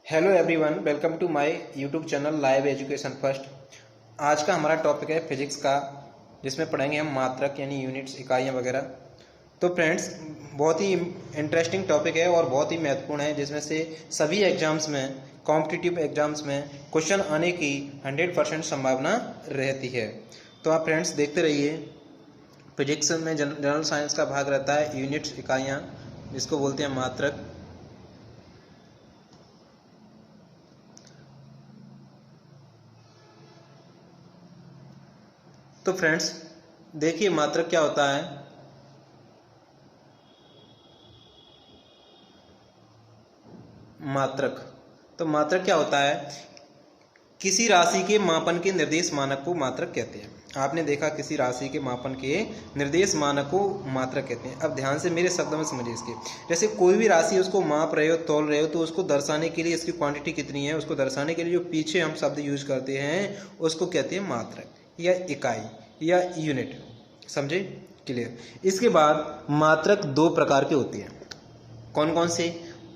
Hello everyone, welcome to my YouTube channel Live Education First. आज का हमारा topic है फिजिक्स का, जिसमें पढ़ेंगे हम मात्रक यानी यूनिट्स, इकाइयाँ वगैरह। तो फ्रेंड्स, बहुत ही इंटरेस्टिंग टॉपिक है और बहुत ही महत्वपूर्ण है, जिसमें से सभी एग्जाम्स में, कॉम्पिटिटिव एग्जाम्स में क्वेश्चन आने की 100% संभावना रहती है। तो आप फ्रेंड्स देखते रहिए। फिजिक्स में जनरल साइंस का भाग रहता है यूनिट्स, इकाइयाँ, जिसको बोलते हैं मात्रक। तो फ्रेंड्स देखिए, मात्रक क्या होता है। मात्रक क्या होता है? किसी राशि के मापन के निर्देश मानक को मात्रक कहते हैं। आपने देखा, किसी राशि के मापन के निर्देश मानक को मात्रक कहते हैं। अब ध्यान से मेरे शब्दों में समझिए इसके। जैसे कोई भी राशि उसको माप रहे हो, तौल रहे हो, तो उसको दर्शाने के लिए इसकी क्वांटिटी कितनी है, उसको दर्शाने के लिए जो पीछे हम शब्द यूज करते हैं उसको कहते हैं मात्रक या इकाई या यूनिट। समझे? क्लियर। इसके बाद मात्रक दो प्रकार के होते हैं। कौन कौन से?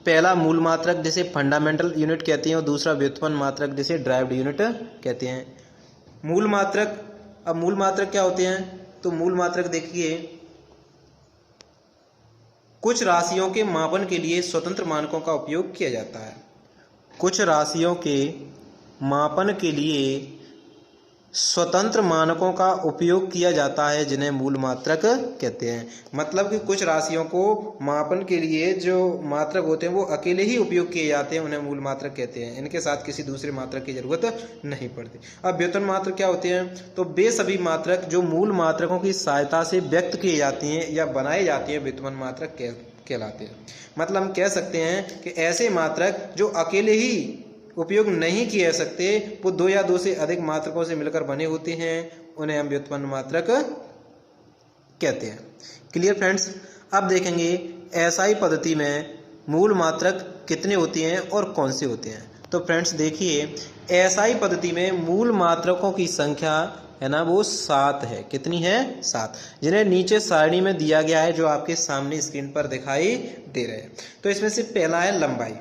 पहला मूल मात्रक, जिसे फंडामेंटल यूनिट कहते हैं, और दूसरा व्युत्पन्न मात्रक, जिसे ड्राइव्ड यूनिट कहते हैं। मूल मात्रक। अब मूल मात्रक क्या होते हैं? तो मूल मात्रक देखिए, कुछ राशियों के मापन के लिए स्वतंत्र मानकों का उपयोग किया जाता है। कुछ राशियों के मापन के लिए स्वतंत्र मानकों का उपयोग किया जाता है, जिन्हें मूल मात्रक कहते हैं। मतलब कि कुछ राशियों को मापन के लिए जो मात्रक होते हैं वो अकेले ही उपयोग किए जाते हैं, उन्हें मूल मात्रक कहते हैं। इनके साथ किसी दूसरे मात्रक की जरूरत नहीं पड़ती। अब व्युत्पन्न मात्रक क्या होते हैं? तो वे सभी मात्रक जो मूल मात्रकों की सहायता से व्यक्त किए जाती हैं या बनाए जाती हैं, व्युत्पन्न मात्रक कहलाते हैं। मतलब हम कह सकते हैं कि ऐसे मात्रक जो अकेले ही उपयोग नहीं किए जा सकते, वो दो या दो से अधिक मात्रकों से मिलकर बने होते हैं, उन्हें हम व्युत्पन्न मात्रक कहते हैं। Clear friends? अब देखेंगे एसआई पद्धति में मूल मात्रक कितने होते हैं और कौन से होते हैं। तो फ्रेंड्स देखिए, एसआई पद्धति में मूल मात्रकों की संख्या है ना, वो 7 है। कितनी है? 7, जिन्हें नीचे सारणी में दिया गया है, जो आपके सामने स्क्रीन पर दिखाई दे रहे हैं। तो इसमें से पहला है लंबाई।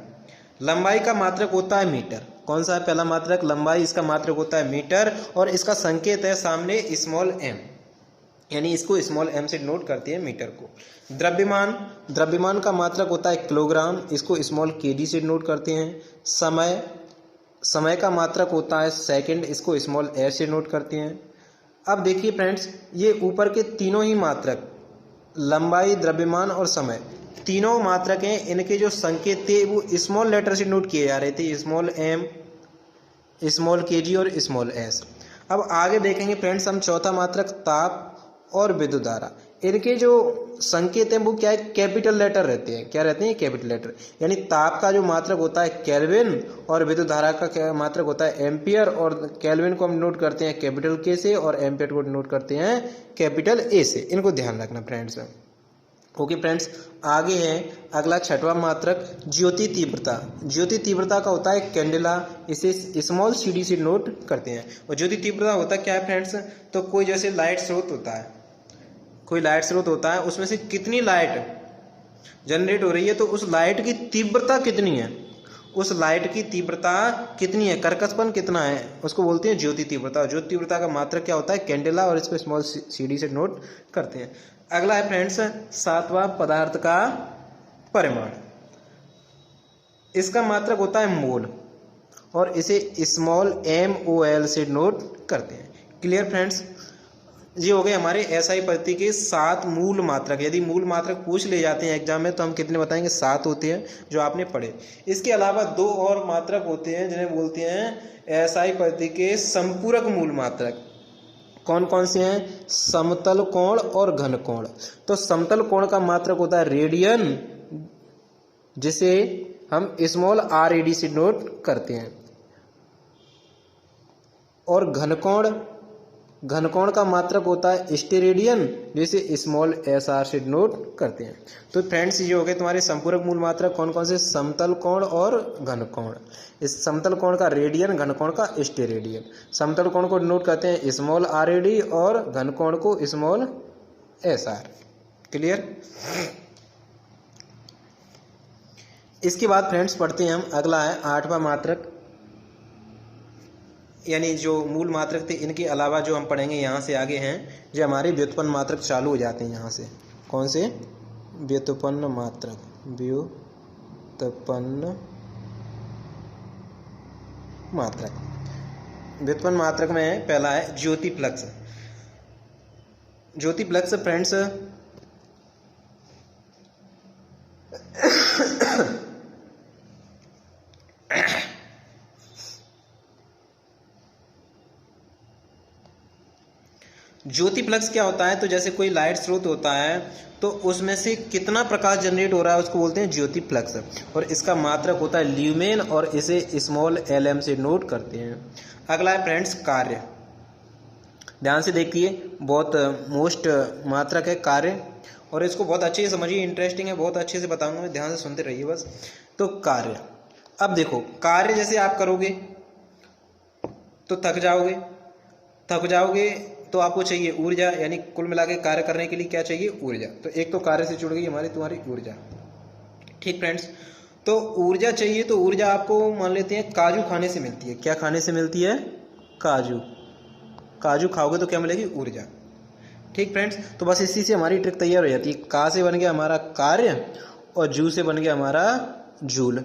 लंबाई का मात्रक होता है मीटर। कौन सा है पहला मात्रक? लंबाई। इसका मात्रक होता है मीटर और इसका संकेत है सामने स्मॉल एम, यानी इसको स्मॉल एम से नोट करते हैं मीटर को। द्रव्यमान। द्रव्यमान का मात्रक होता है किलोग्राम, इसको स्मॉल केजी से नोट करते हैं। समय। समय का मात्रक होता है सेकंड, इसको स्मॉल ए से नोट करते हैं। अब देखिए फ्रेंड्स, ये ऊपर के तीनों ही मात्रक, लंबाई, द्रव्यमान और समय, तीनों मात्रक हैं, इनके जो संकेत थे वो स्मॉल लेटर से नोट किए जा रहे थे, स्मॉल एम, स्मॉल केजी और स्मॉल एस। अब आगे देखेंगे फ्रेंड्स हम चौथा मात्रक, ताप और विद्युत धारा। इनके जो संकेत हैं वो क्या है? कैपिटल लेटर रहते हैं। क्या रहते हैं? Capital letter. यानी ताप का जो मात्रक होता है केल्विन और विद्युत धारा का मात्रक होता है एम्पियर, और केल्विन को हम नोट करते हैं कैपिटल के से और एम्पियर को नोट करते हैं कैपिटल ए से। इनको ध्यान रखना फ्रेंड्स। ओके फ्रेंड्स, आगे है अगला छठवां मात्रक, ज्योति तीव्रता। ज्योति तीव्रता का होता है कैंडेला, इसे स्मॉल सीडी से नोट करते हैं। और ज्योति तीव्रता होता क्या है फ्रेंड्स? तो कोई जैसे लाइट स्रोत होता है, कोई लाइट स्रोत होता है, उसमें से कितनी लाइट जनरेट हो रही है, तो उस लाइट की तीव्रता कितनी है, उस लाइट की तीव्रता कितनी है, कर्कशपन कितना है, उसको बोलते हैं ज्योति तीव्रता। ज्योति तीव्रता का मात्रक क्या होता है? कैंडेला, और इसको स्मॉल सीडी से नोट करते हैं। अगला है फ्रेंड्स सातवां, पदार्थ का परिमाण। इसका मात्रक होता है मोल, और इसे स्मॉल MOL से नोट करते हैं। Clear friends? ये हो गए हमारे एसआई पद्धति के 7 मूल मात्रक। यदि मूल मात्रक पूछ ले जाते हैं एग्जाम में तो हम कितने बताएंगे? 7 होते हैं, जो आपने पढ़े। इसके अलावा 2 और मात्रक होते हैं, जिन्हें बोलते हैं एसआई पद्धति के संपूरक मूल मात्रक। कौन कौन से हैं? समतल कोण और घन कोण। तो समतल कोण का मात्रक होता है रेडियन, जिसे हम स्मॉल RAD से नोट करते हैं। और घन कोण का मात्रक होता है स्टेरेडियन, जिसे स्मॉल SR से नोट करते हैं। तो फ्रेंड्स ये हो गए तुम्हारे संपूरक मूल मात्रक। कौन कौन से? समतल कोण और घन कोण। इस समतल कोण का रेडियन, घन कोण का स्टेरेडियन। समतल कोण को नोट करते हैं स्मॉल RAD और घन कोण को स्मॉल SR। क्लियर? इसके बाद फ्रेंड्स पढ़ते हैं हम, अगला है 8वां मात्रक, यानी जो मूल मात्रक थे इनके अलावा जो हम पढ़ेंगे यहाँ से आगे हैं जो हमारे व्युत्पन्न मात्रक चालू हो जाते हैं यहाँ से। कौन से? व्युत्पन्न मात्रक। व्युत्पन्न मात्रक। व्युत्पन्न मात्रक में पहला है ज्योतिप्लक्स। ज्योतिप्लक्स फ्रेंड्स ज्योतिप्लक्स क्या होता है? तो जैसे कोई लाइट स्रोत होता है तो उसमें से कितना प्रकाश जनरेट हो रहा है उसको बोलते हैं ज्योतिप्लक्स, और इसका मात्रक होता है ल्यूमेन, और इसे स्मॉल lm से नोट करते हैं। अगला है फ्रेंड्स कार्य। ध्यान से देखिए, बहुत मोस्ट मात्रक है कार्य, और इसको बहुत अच्छे से समझिए, इंटरेस्टिंग है, बहुत अच्छे से बताऊंगा मैं, ध्यान से सुनते रहिए बस। तो कार्य, अब देखो कार्य जैसे आप करोगे तो थक जाओगे तो आपको चाहिए ऊर्जा, यानी कुल मिला के कार्य करने के लिए क्या चाहिए? ऊर्जा। तो एक तो कार्य से जुड़ गई तुम्हारी ऊर्जा। ठीक फ्रेंड्स, तो ऊर्जा चाहिए, तो ऊर्जा आपको मान लेते हैं काजू खाने से मिलती है। क्या खाने से मिलती है? काजू खाओगे तो क्या मिलेगी? ऊर्जा। ठीक फ्रेंड्स, तो बस इसी से हमारी ट्रिक तैयार हो जाती है। का से बन गया हमारा कार्य और जू से बन गया हमारा जूल।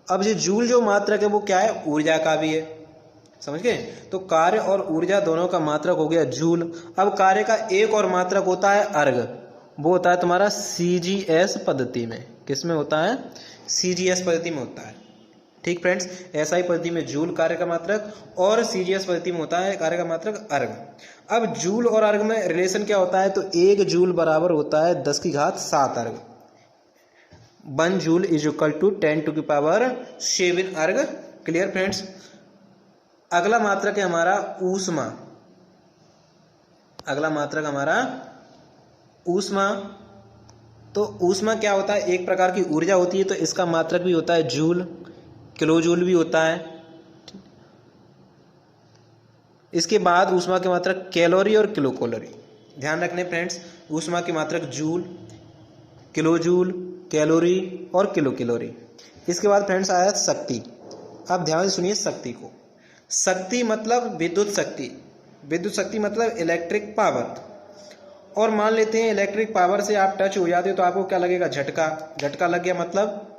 अब ये जूल जो मात्रक है वो क्या है? ऊर्जा का भी है, समझ गए? तो कार्य और ऊर्जा दोनों का मात्रक हो गया जूल। अब कार्य का एक और मात्रक होता है अर्घ, वो होता है तुम्हारा CGS पद्धति में। किस में होता है? CGS पद्धति में होता है। ठीक फ्रेंड्स, SI पद्धति में जूल कार्य का मात्रक, और CGS पद्धति में होता है कार्य का मात्रक अर्घ। अब जूल और अर्घ में रिलेशन क्या होता है? तो 1 जूल बराबर होता है 10⁷ अर्घ। 1 जूल इज इक्वल टू 10⁷ अर्घ। Clear friends? अगला मात्रक है हमारा ऊष्मा। अगला मात्रक हमारा ऊष्मा। तो ऊष्मा क्या होता है? एक प्रकार की ऊर्जा होती है, तो इसका मात्रक भी होता है जूल, किलो जूल भी होता है। इसके बाद ऊष्मा के मात्रक कैलोरी और किलो कैलोरी। ध्यान रखने फ्रेंड्स, ऊष्मा के मात्रक जूल, किलो जूल, कैलोरी और किलो कैलोरी। इसके बाद फ्रेंड्स आया शक्ति। अब ध्यान से सुनिए शक्ति को। शक्ति मतलब विद्युत शक्ति। विद्युत शक्ति मतलब इलेक्ट्रिक पावर। और मान लेते हैं इलेक्ट्रिक पावर से आप टच हो जाते हो तो आपको क्या लगेगा? झटका लग गया, मतलब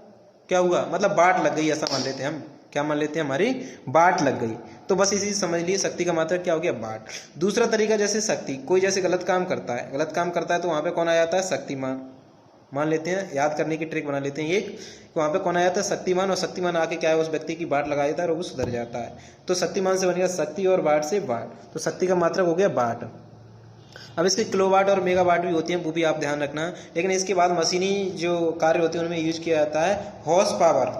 क्या हुआ? मतलब बाट लग गई, ऐसा मान लेते हैं हम। क्या मान लेते हैं? हमारी बाट लग गई। तो बस इसी समझ लिए शक्ति का मात्रक क्या हो गया? बाट। दूसरा तरीका, जैसे शक्ति, कोई जैसे गलत काम करता है तो वहां पे कौन आ जाता है? शक्तिमान। मान लेते हैं, याद करने की ट्रिक बना लेते हैं एक, कि वहाँ पे कौन आ जाता है? शक्तिमान। और शक्तिमान आके क्या है? उस व्यक्ति की बाट लगा देता है और वो सुधर जाता है। तो शक्तिमान से बन गया शक्ति, और बाट से बाट। तो शक्ति का मात्रक हो गया बाट। अब इसके किलोवाट और मेगावाट भी होती हैं, वो भी आप ध्यान रखना। लेकिन इसके बाद मशीनी जो कार्य होते हैं उनमें यूज किया जाता है हॉर्स पावर।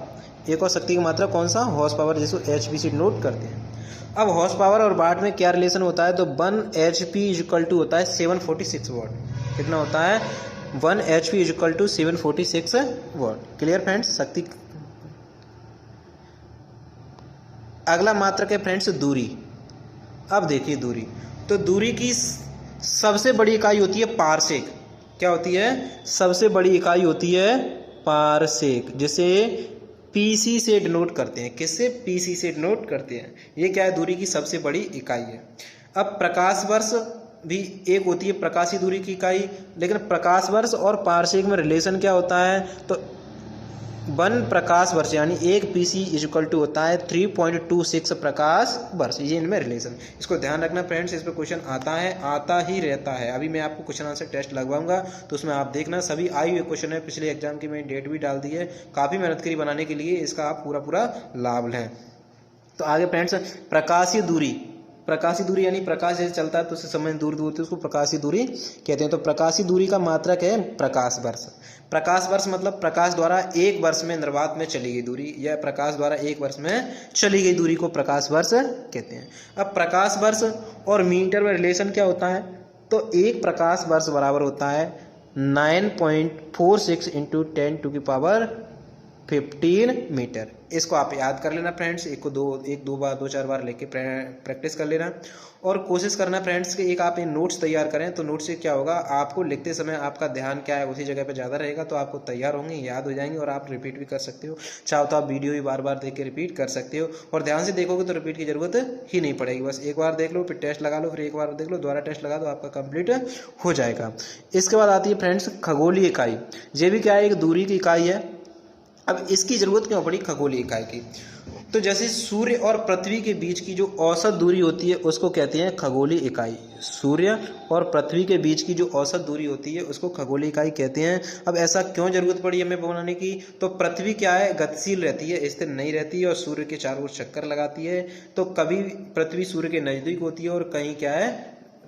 एक और शक्ति का मात्रक कौन सा? हॉर्स पावर, जिसको HP से नोट करते हैं। अब हॉर्स पावर और वाट में क्या रिलेशन होता है? तो 1 HP इज इक्वल टू होता है 746 वाट। कितना होता है? 1 HP is equal to 746 watt. Clear friends? शक्ति। अगला मात्रक है फ्रेंड्स दूरी। अब देखिए दूरी, तो दूरी की सबसे बड़ी इकाई होती है पारसेक। क्या होती है? सबसे बड़ी इकाई होती है पारसेक, जिसे PC से डिनोट करते हैं। किससे? PC से डिनोट करते हैं। ये क्या है? दूरी की सबसे बड़ी इकाई है। अब प्रकाश वर्ष भी एक होती है प्रकाशीय दूरी की इकाई, लेकिन प्रकाश वर्ष और पारसेक में रिलेशन क्या होता है? तो 1 प्रकाश वर्ष यानी 1 PC इज इक्वल टू होता है 3.26 प्रकाश वर्ष। ये इनमें रिलेशन, इसको ध्यान रखना फ्रेंड्स। इस पर क्वेश्चन आता ही रहता है। अभी मैं आपको क्वेश्चन आंसर टेस्ट लगवाऊंगा, तो उसमें आप देखना सभी आए हुए क्वेश्चन है। पिछले एग्जाम की मैंने डेट भी डाल दी है, काफ़ी मेहनत करी बनाने के लिए, इसका आप पूरा लाभ लें। तो आगे फ्रेंड्स, प्रकाशीय दूरी यानी प्रकाश जैसे चलता है तो उससे समय दूर होती है, उसको प्रकाशीय दूरी कहते हैं। तो प्रकाशीय दूरी का मात्रक है प्रकाश वर्ष। प्रकाश वर्ष मतलब प्रकाश द्वारा 1 वर्ष में निर्वात में चली गई दूरी, या प्रकाश द्वारा 1 वर्ष में चली गई दूरी को प्रकाश वर्ष कहते हैं। अब प्रकाश वर्ष और मीटर में रिलेशन क्या होता है? तो 1 प्रकाश वर्ष बराबर होता है 9.46 × 10⁻⁴ 15 मीटर। इसको आप याद कर लेना फ्रेंड्स, एक दो बार 2-4 बार लेके प्रैक्टिस कर लेना और कोशिश करना फ्रेंड्स कि एक आप ये नोट्स तैयार करें। तो नोट्स से क्या होगा, आपको लिखते समय आपका ध्यान क्या है उसी जगह पे ज़्यादा रहेगा, तो आपको तैयार होंगे, याद हो जाएंगे और आप रिपीट भी कर सकते हो। चाहो तो आप वीडियो भी बार बार देख के रिपीट कर सकते हो और ध्यान से देखोगे तो रिपीट की जरूरत ही नहीं पड़ेगी। बस एक बार देख लो, फिर टेस्ट लगा लो, फिर एक बार देख लो, दोबारा टेस्ट लगा दो, आपका कंप्लीट हो जाएगा। इसके बाद आती है फ्रेंड्स खगोलीय इकाई। ये भी क्या है, एक दूरी की इकाई है। अब इसकी जरूरत क्यों पड़ी खगोलीय इकाई की, तो जैसे सूर्य और पृथ्वी के बीच की जो औसत दूरी होती है उसको कहते हैं खगोलीय इकाई। सूर्य और पृथ्वी के बीच की जो औसत दूरी होती है उसको खगोलीय इकाई कहते हैं। अब ऐसा क्यों जरूरत पड़ी हमें बनाने की, तो पृथ्वी क्या है, गतिशील रहती है, स्थिर नहीं रहती है और सूर्य के चारों ओर चक्कर लगाती है। तो कभी पृथ्वी सूर्य के नज़दीक होती है और कहीं क्या है,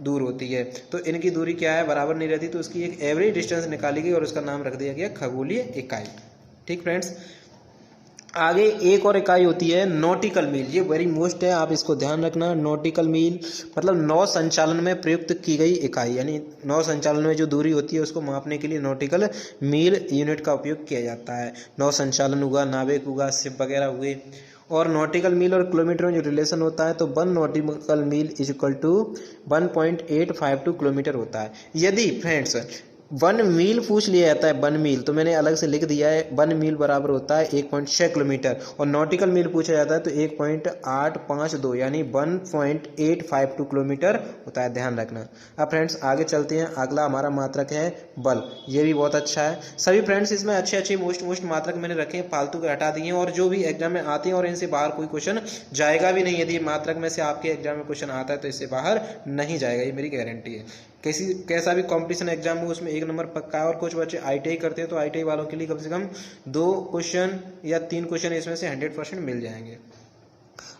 दूर होती है। तो इनकी दूरी क्या है, बराबर नहीं रहती, तो उसकी एक एवरेज डिस्टेंस निकाली गई और उसका नाम रख दिया गया खगोलीय इकाई। ठीक फ्रेंड्स, आगे एक और इकाई होती है नॉटिकल मील। ये वेरी मोस्ट है, आप इसको ध्यान रखना। नॉटिकल मील मतलब नौ संचालन में प्रयुक्त की गई इकाई, यानी नौ संचालन में जो दूरी होती है उसको मापने के लिए नॉटिकल मील यूनिट का उपयोग किया जाता है। नौ संचालन हुआ, नाविक हुआ, शिप वगैरह हुए। और नॉटिकल मील और किलोमीटर में जो रिलेशन होता है, तो 1 nautical mile is equal to 1.852 kilometre होता है। यदि फ्रेंड्स 1 मील पूछ लिया जाता है, 1 मील, तो मैंने अलग से लिख दिया है 1 मील बराबर होता है 1.6 किलोमीटर, और नॉटिकल मील पूछा जाता है तो 1.852 यानी 1.852 किलोमीटर होता है, ध्यान रखना। अब फ्रेंड्स आगे चलते हैं, अगला हमारा मात्रक है बल। ये भी बहुत अच्छा है सभी फ्रेंड्स, इसमें अच्छे अच्छे मोस्ट मात्रक मैंने रखे हैं, फालतू के हटा दिए हैं और जो भी एग्जाम में आते हैं और इनसे बाहर कोई क्वेश्चन जाएगा भी नहीं। यदि मात्रक में से आपके एग्जाम में क्वेश्चन आता है तो इससे बाहर नहीं जाएगा, ये मेरी गारंटी है। कैसा भी कंपटीशन एग्जाम हो उसमें 1 नंबर पक्का है। और कुछ बच्चे ITI करते हैं तो ITI वालों के लिए कम से कम 2 क्वेश्चन या 3 क्वेश्चन इसमें से 100% मिल जाएंगे।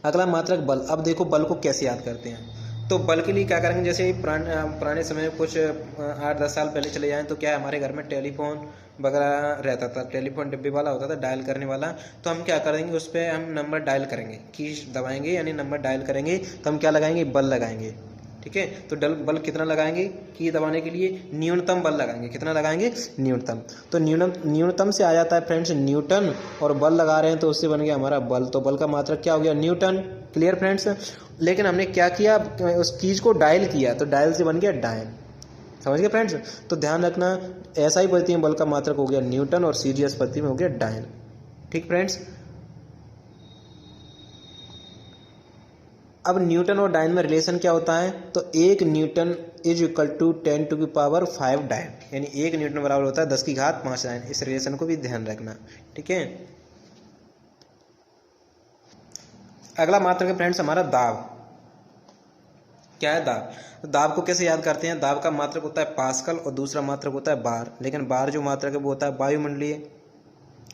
अगला मात्रक बल। अब देखो बल को कैसे याद करते हैं, तो बल के लिए क्या करेंगे, जैसे पुराने समय में कुछ 8-10 साल पहले चले जाएं तो क्या है, हमारे घर में टेलीफोन वगैरह रहता था, टेलीफोन डिब्बे वाला होता था, डायल करने वाला। तो हम क्या करेंगे, उस पर हम नंबर डायल करेंगे, कीज दबाएंगे यानी नंबर डायल करेंगे, तो हम क्या लगाएंगे, बल लगाएंगे। ठीक है, तो बल कितना लगाएंगे, की दबाने के लिए न्यूनतम बल लगाएंगे। कितना लगाएंगे, न्यूनतम। तो न्यूनतम से आ जाता है फ्रेंड्स न्यूटन, और बल लगा रहे हैं तो उससे बन गया हमारा बल। तो बल का मात्रक क्या हो गया, न्यूटन। क्लियर फ्रेंड्स, लेकिन हमने क्या किया, उस कीज को डायल किया तो डायल से बन गया डायन। समझ गए फ्रेंड्स, तो ध्यान रखना ऐसा ही पद्धति में बल का मात्रक हो गया न्यूटन और सीजीएस पद्धति में हो गया डायन। ठीक फ्रेंड्स, अब न्यूटन और डायन में रिलेशन क्या होता है, तो 1 न्यूटन इज इक्वल टू 10⁵ डायन, यानी 1 न्यूटन बराबर होता है 10⁵5 डायन। इस रिलेशन को भी ध्यान रखना। ठीक है, अगला मात्रक है फ्रेंड्स हमारा दाब। क्या है दाब, तो दाब को कैसे याद करते हैं, दाब का मात्रक होता है पास्कल और दूसरा मात्रक होता है बार। लेकिन बार जो मात्रक है वो होता है वायुमंडलीय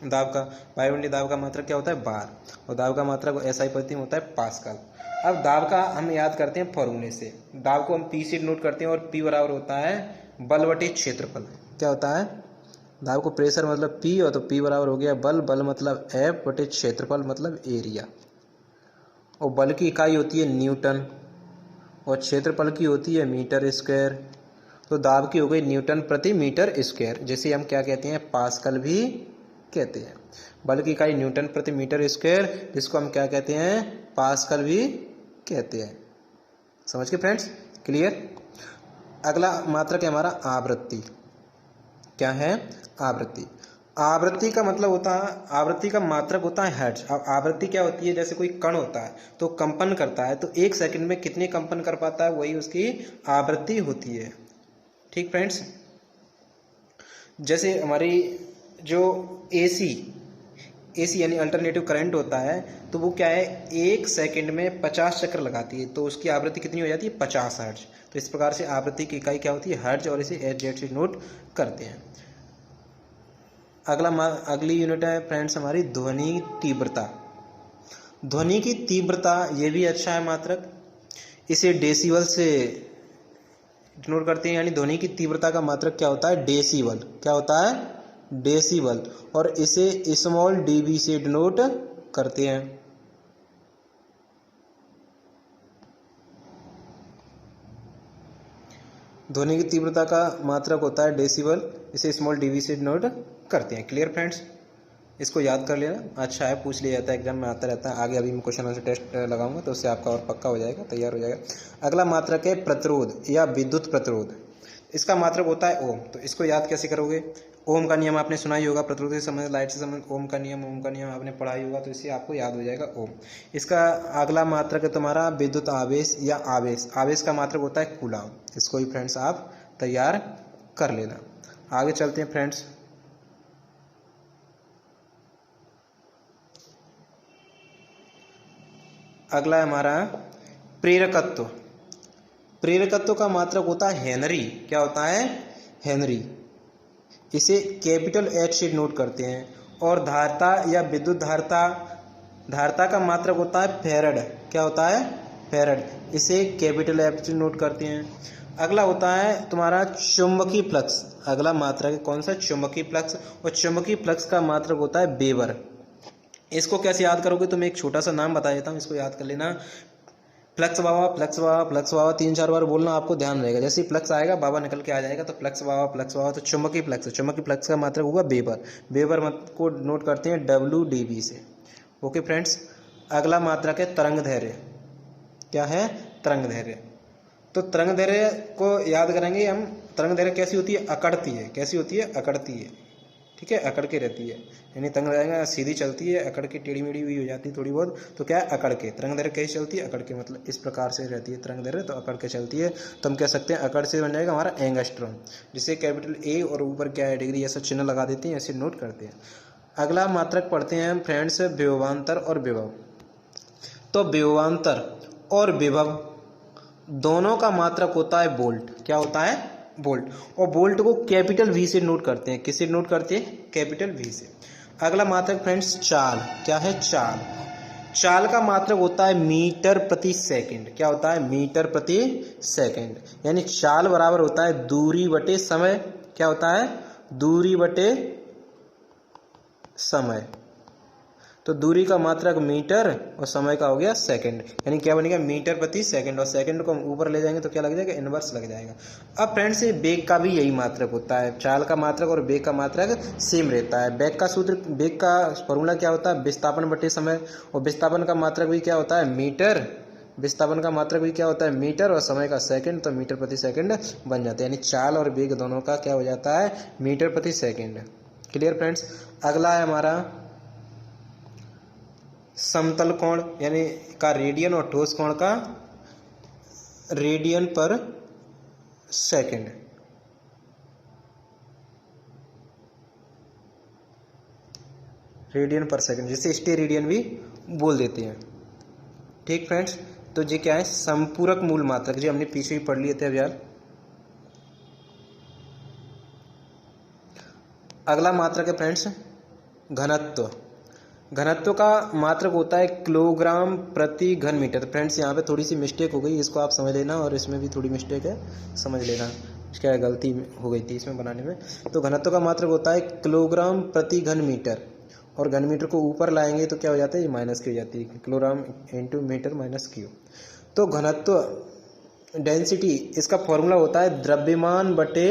दाब का। वायुमंडलीय दाब का मात्रक क्या होता है, बार, और दाब का मात्रक SI पद्धति में होता है पास्कल। अब दाब का हम याद करते हैं फॉर्मूले से। दाब को हम P से नोट करते हैं और P बराबर होता है बल बटे क्षेत्रफल। क्या होता है, दाब को प्रेशर मतलब P और तो P बराबर हो गया बल, बल मतलब F बटे क्षेत्रफल मतलब एरिया। और बल की इकाई होती है न्यूटन और क्षेत्रफल की होती है मीटर स्क्वायर। तो दाब की हो गई न्यूटन प्रति मीटर स्क्वायर, जिसे हम क्या कहते हैं, पास्कल भी कहते हैं। बल की इकाई न्यूटन प्रति मीटर स्क्वायर, जिसको हम क्या कहते हैं, पास्कल भी कहते हैं। समझ के फ्रेंड्स, क्लियर। अगला मात्रक है हमारा आवृत्ति। क्या है, आवृत्ति। आवृत्ति का मतलब होता है, आवृत्ति का मात्रक होता है हर्ट्ज। अब आवृत्ति क्या होती है, जैसे कोई कण होता है तो कंपन करता है, तो 1 सेकंड में कितने कंपन कर पाता है, वही उसकी आवृत्ति होती है। ठीक फ्रेंड्स, जैसे हमारी जो AC यानी अल्टरनेटिव करंट होता है, तो वो क्या है, 1 सेकंड में 50 चक्र लगाती है, तो उसकी आवृत्ति कितनी हो जाती है, 50 हर्ट्ज। तो इस प्रकार से आवृत्ति की इकाई क्या होती है, हर्ट्ज, और इसे SZ से नोट करते हैं। अगली यूनिट है फ्रेंड्स हमारी ध्वनि तीव्रता। ध्वनि की तीव्रता ये भी अच्छा है मात्रक, इसे डेसिबल से डिनोट करते हैं, यानी ध्वनि की तीव्रता का मात्रक क्या होता है, डेसिबल। क्या होता है, डेसिबल, और इसे स्मॉल dB से डिनोट करते हैं। ध्वनि की तीव्रता का मात्रक होता है डेसिबल, इसे स्मॉल dB से डिनोट करते हैं। क्लियर फ्रेंड्स, इसको याद कर लेना, अच्छा है, पूछ लिया जाता है एग्जाम में, आता रहता है। आगे अभी मैं क्वेश्चन आंसर टेस्ट लगाऊंगा तो उससे आपका और पक्का हो जाएगा, तैयार हो जाएगा। अगला मात्रक है प्रतिरोध या विद्युत प्रतिरोध। इसका मात्रक होता है ओम। तो इसको याद कैसे करोगे? ओम का नियम आपने सुना ही होगा, प्रतिरोध से संबंधित, लाइट से संबंधित ओम का नियम आपने पढ़ा ही होगा, तो इससे आपको याद हो जाएगा ओम। इसका अगला मात्रक है तुम्हारा विद्युत आवेश या आवेश। आवेश का मात्रक होता है कूलाम। इसको भी फ्रेंड्स आप तैयार कर लेना। आगे चलते हैं फ्रेंड्स। अगला है हमारा प्रेरकत्व। प्रेरकत्व का मात्रक होता है हेनरी। क्या होता है? हेनरी। इसे कैपिटल एच से नोट करते हैं। और धारिता या विद्युत धारिता का मात्रक होता है फैरड। क्या होता है? फैरड। इसे कैपिटल एफ से नोट करते हैं। अगला होता है तुम्हारा चुंबकीय फ्लक्स। अगला मात्रक है कौन सा? चुंबकीय फ्लक्स। और चुंबकीय फ्लक्स का मात्रक होता है वेबर। इसको कैसे याद करोगे? तो मैं एक छोटा सा नाम बता देता हूँ, इसको याद कर लेना। फ्लक्स बाबा, फ्लक्स बाबा, फ्लक्स बाबा 3-4 बार बोलना, आपको ध्यान रहेगा। जैसे ही फ्लक्स आएगा बाबा निकल के आ जाएगा, तो फ्लक्स बाबा, फ्लक्स बाबा। तो चुंबकीय फ्लक्स, चुंबकीय फ्लक्स का मात्रक होगा वेबर। वेबर को नोट करते हैं WdV से। Okay friends. अगला मात्रक है तरंग दैर्घ्य। क्या है? तरंग दैर्घ्य। तो तरंग दैर्घ्य को याद करेंगे हम। तरंग दैर्घ्य कैसी होती है? अकड़ती है। कैसी होती है? अकड़ती है। ठीक है, अकड़ के रहती है। यानी तरंग दैर्घ्य सीधी चलती है, अकड़ के टेढ़ी मेढ़ी हुई हो जाती है थोड़ी बहुत, तो क्या है? अकड़ के। तरंग दैर्घ्य कैसे चलती है? अकड़ के। मतलब इस प्रकार से रहती है तरंग दैर्घ्य, तो अकड़ के चलती है। तो हम कह सकते हैं अकड़ से बन जाएगा हमारा एंगस्ट्रॉम, जिसे कैपिटल ए और ऊपर क्या है डिग्री ऐसा चिन्ह लगा देते हैं, ऐसे नोट करते हैं। अगला मात्रक पढ़ते हैं हम फ्रेंड्स विभवांतर और विभव। तो विभवांतर और विभव दोनों का मात्रक होता है वोल्ट। क्या होता है? वोल्ट। और वोल्ट को कैपिटल वी से नोट करते हैं। किससे नोट करते हैं? कैपिटल वी से। अगला मात्रक फ्रेंड्स चाल। क्या है? चाल। चाल का मात्रक होता है मीटर प्रति सेकंड। क्या होता है? मीटर प्रति सेकंड। यानी चाल बराबर होता है दूरी बटे समय। क्या होता है? दूरी बटे समय। तो दूरी का मात्रक मीटर और समय का हो गया सेकंड। यानी क्या बनेगा? मीटर प्रति सेकंड। और सेकंड को हम ऊपर ले जाएंगे तो क्या लग जाएगा? इनवर्स लग जाएगा। अब फ्रेंड्स ये वेग का भी यही मात्रक होता है। चाल का मात्रक और वेग का मात्रक सेम रहता है। वेग का सूत्र, वेग का फॉर्मूला क्या होता है? विस्थापन बटे समय। और विस्थापन का मात्रक भी क्या होता है? मीटर। विस्थापन का मात्रक भी क्या होता है? मीटर। और समय का सेकंड, तो मीटर प्रति सेकंड बन जाता है। यानी चाल और वेग दोनों का क्या हो जाता है? मीटर प्रति सेकंड। Clear friends. अगला है हमारा समतल कोण यानी का रेडियन और ठोस कोण का रेडियन पर सेकंड। रेडियन पर सेकंड, जिसे स्टेरेडियन भी बोल देते हैं। ठीक फ्रेंड्स। तो ये क्या है? संपूरक मूल मात्रक, जो हमने पीछे ही पढ़ लिए थे अभी यार। अगला मात्रक है फ्रेंड्स घनत्व। घनत्व का मात्रक होता है किलोग्राम प्रति घन मीटर। तो फ्रेंड्स यहाँ पे थोड़ी सी मिस्टेक हो गई, इसको आप समझ लेना, और इसमें भी थोड़ी मिस्टेक है, समझ लेना क्या गलती हो गई थी इसमें बनाने में। तो घनत्व का मात्रक होता है किलोग्राम प्रति घन मीटर, और घन मीटर को ऊपर लाएंगे तो क्या हो जाता है? ये माइनस की हो जाती है, kilogram into metre minus cube. तो घनत्व डेंसिटी, इसका फॉर्मूला होता है द्रव्यमान बटे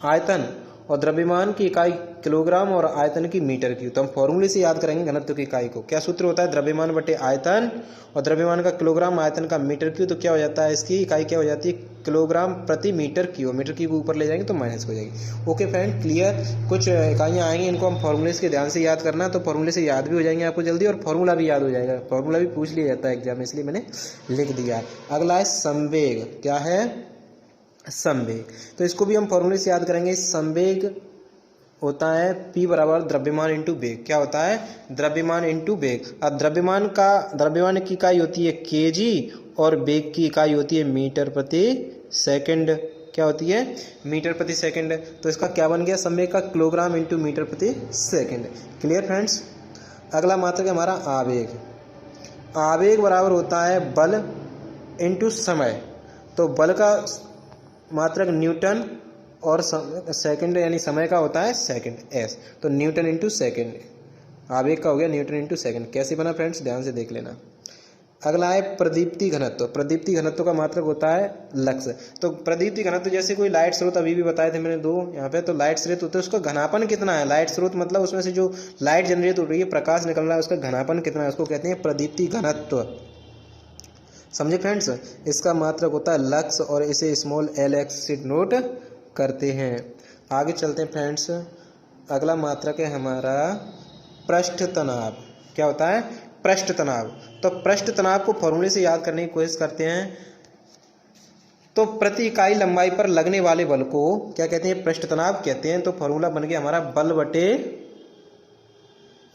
आयतन, और द्रव्यमान की इकाई किलोग्राम और आयतन की मीटर क्यूब। तो हम फॉर्मूले से याद करेंगे घनत्व की इकाई को। क्या सूत्र होता है? द्रव्यमान बटे आयतन, और द्रव्यमान का किलोग्राम, आयतन का मीटर क्यूब। तो क्या हो जाता है? इसकी इकाई क्या हो जाती है? किलोग्राम प्रति मीटर क्यूब। मीटर क्यूब ऊपर ले जाएंगे तो माइनस हो जाएगी। Okay friend, clear. कुछ इकाइयाँ आएंगी, इनको हम फॉर्मूले के ध्यान से याद करना, तो फॉर्मूले से याद भी हो जाएंगे आपको जल्दी, और फॉर्मूला भी याद हो जाएगा। फॉर्मूला भी पूछ लिया जाता है एग्जाम में, इसलिए मैंने लिख दिया। अगला है संवेग। क्या है? संवेग। तो इसको भी हम फॉर्मूले से याद करेंगे। संवेग होता है P बराबर द्रव्यमान इंटू वेग। क्या होता है? द्रव्यमान इंटू वेग। अब द्रव्यमान की इकाई होती है kg, और वेग की इकाई होती है मीटर प्रति सेकंड। क्या होती है? मीटर प्रति सेकंड। तो इसका क्या बन गया? संवेग का किलोग्राम इंटू मीटर प्रति सेकंड। Clear friends. अगला मात्रक है हमारा आवेग। आवेग बराबर होता है बल इंटू समय। तो बल का मात्रक न्यूटन, और सेकंड यानी समय का होता है सेकंड, एस। तो न्यूटन इंटू सेकेंड। आवेग का हो गया न्यूटन इंटू सेकेंड। कैसे बना फ्रेंड्स? ध्यान से देख लेना। अगला है प्रदीप्ति घनत्व। प्रदीप्ति घनत्व का मात्रक होता है लक्स। तो प्रदीप्ति घनत्व जैसे कोई लाइट स्रोत अभी भी बताए थे मैंने दो यहाँ पे, तो लाइट स्रोत होता है उसका घनापन कितना है। लाइट स्रोत मतलब उसमें से जो लाइट जनरेट हो रही है, प्रकाश निकल रहा है, उसका घनापन कितना है, उसको कहते हैं प्रदीप्ति घनत्व। समझे फ्रेंड्स, इसका मात्रक होता है लक्स और इसे स्मॉल lx से नोट करते हैं। आगे चलते हैं फ्रेंड्स। अगला मात्रक है हमारा पृष्ठ तनाव। क्या होता है? पृष्ठ तनाव। तो पृष्ठ तनाव को फॉर्मूले से याद करने की कोशिश करते हैं। तो प्रति इकाई लंबाई पर लगने वाले बल को क्या कहते हैं? पृष्ठ तनाव कहते हैं। तो फॉर्मूला बन गया हमारा बल बटे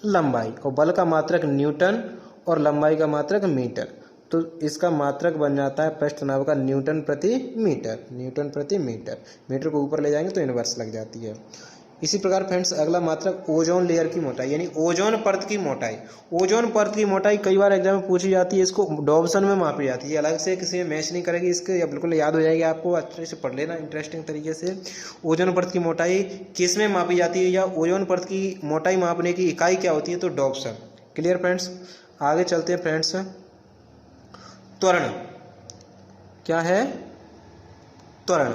लंबाई, और बल का मात्रक न्यूटन और लंबाई का मात्रक मीटर। तो इसका मात्रक बन जाता है पृष्ठ तनाव का न्यूटन प्रति मीटर। न्यूटन प्रति मीटर, मीटर को ऊपर ले जाएंगे तो इनवर्स लग जाती है। इसी प्रकार फ्रेंड्स अगला मात्रक ओजोन लेयर की मोटाई, यानी ओजोन परत की मोटाई। ओजोन परत की मोटाई कई बार एग्जाम में पूछी जाती है, इसको डॉब्सन में मापी जाती है। अलग से किसी में मैच नहीं करेगी इसके, या बिल्कुल याद हो जाएगी आपको, अच्छे से पढ़ लेना इंटरेस्टिंग तरीके से। ओजोन परत की मोटाई किस में मापी जाती है, या ओजोन परत की मोटाई मापने की इकाई क्या होती है? तो डॉब्सन। Clear friends. आगे चलते हैं फ्रेंड्स। त्वरण क्या है? त्वरण।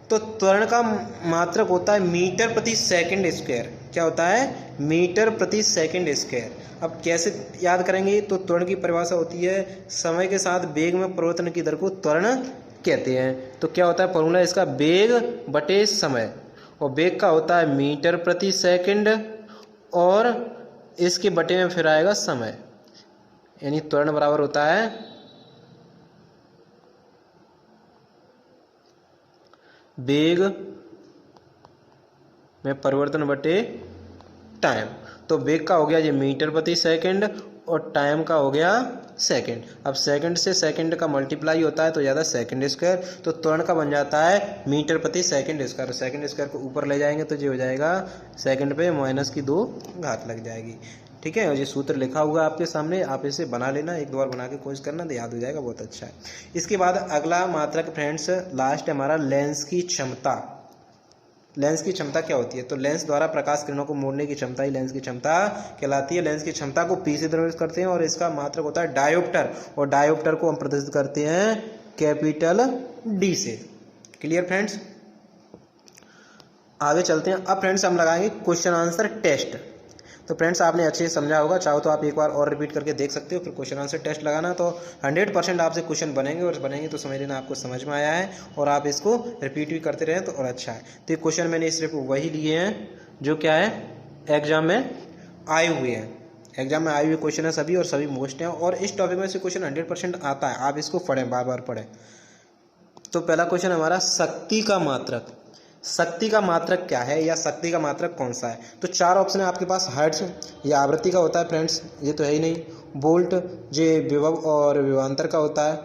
तो त्वरण का मात्रक होता है मीटर प्रति सेकंड स्क्वायर। क्या होता है? मीटर प्रति सेकंड स्क्वायर। अब कैसे याद करेंगे? तो त्वरण की परिभाषा होती है समय के साथ वेग में परिवर्तन की दर को त्वरण कहते हैं। तो क्या होता है फॉर्मूला इसका? वेग बटे समय, और वेग का होता है मीटर प्रति सेकंड, और इसके बटे में फिर आएगा समय, यानी त्वरण बराबर होता है वेग में परिवर्तन बटे टाइम। तो वेग का हो गया ये मीटर प्रति सेकंड, और टाइम का हो गया सेकंड। अब सेकंड से सेकंड का मल्टीप्लाई होता है तो ज़्यादा सेकंड स्क्वायर। तो त्वरण का बन जाता है मीटर प्रति सेकंड स्क्वायर। सेकंड स्क्वायर को ऊपर ले जाएंगे तो ये हो जाएगा सेकंड पे -2 घात लग जाएगी। ठीक है, और ये सूत्र लिखा हुआ है आपके सामने, आप इसे बना लेना, एक दो बार बना के कोशिश करना तो याद हो जाएगा, बहुत अच्छा है। इसके बाद अगला मात्रक फ्रेंड्स लास्ट है हमारा लेंस की क्षमता। लेंस की क्षमता क्या होती है? तो लेंस द्वारा प्रकाश किरणों को मोड़ने की क्षमता ही लेंस की क्षमता कहलाती है। लेंस की क्षमता को P से दर्ज करते हैं, और इसका मात्रक होता है डायोप्टर, और डायोप्टर को हम प्रदर्शित करते हैं कैपिटल D से। Clear friends. आगे चलते हैं। अब फ्रेंड्स हम लगाएंगे क्वेश्चन आंसर टेस्ट। तो फ्रेंड्स आपने अच्छे से समझा होगा, चाहो तो आप एक बार और रिपीट करके देख सकते हो, फिर क्वेश्चन आंसर टेस्ट लगाना। तो 100% आपसे क्वेश्चन बनेंगे, और बनेंगे तो समझ लेना आपको समझ में आया है, और आप इसको रिपीट भी करते रहें तो और अच्छा है। तो ये क्वेश्चन मैंने सिर्फ वही लिए हैं जो क्या है एग्जाम में आए हुए हैं। एग्जाम में आए हुए क्वेश्चन है सभी, और सभी मोस्ट हैं, और इस टॉपिक में से क्वेश्चन 100% आता है। आप इसको पढ़ें, बार बार पढ़ें। तो पहला क्वेश्चन हमारा शक्ति का मात्रक। शक्ति का मात्रक क्या है, या शक्ति का मात्रक कौन सा है? तो चार ऑप्शन है आपके पास। हर्ट्ज या आवृत्ति का होता है फ्रेंड्स, ये तो है ही नहीं। वोल्ट ये विभव और विभवांतर का होता है।